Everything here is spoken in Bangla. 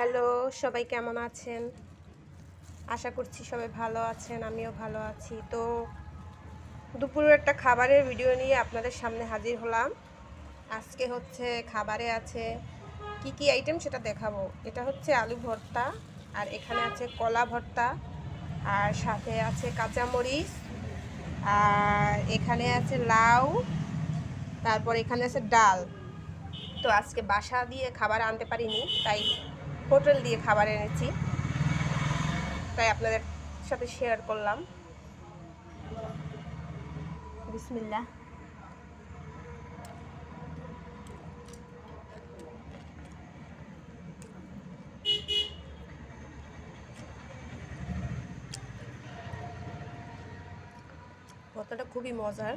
হ্যালো, সবাই কেমন আছেন? আশা করছি সবাই ভালো আছেন, আমিও ভালো আছি। তো দুপুরের একটা খাবারের ভিডিও নিয়ে আপনাদের সামনে হাজির হলাম। আজকে হচ্ছে খাবারে আছে কি কি আইটেম সেটা দেখাবো। এটা হচ্ছে আলু ভর্তা, আর এখানে আছে কলা ভর্তা, আর সাথে আছে কাঁচামরিচ, আর এখানে আছে লাউ, তারপর এখানে আছে ডাল। তো আজকে বাসা দিয়ে খাবার আনতে পারিনি, তাই হোটেল দিয়ে খাবার এনেছি, তাই আপনাদের সাথে শেয়ার করলাম। বিসমিল্লাহ। ভর্তাটা খুবই মজার।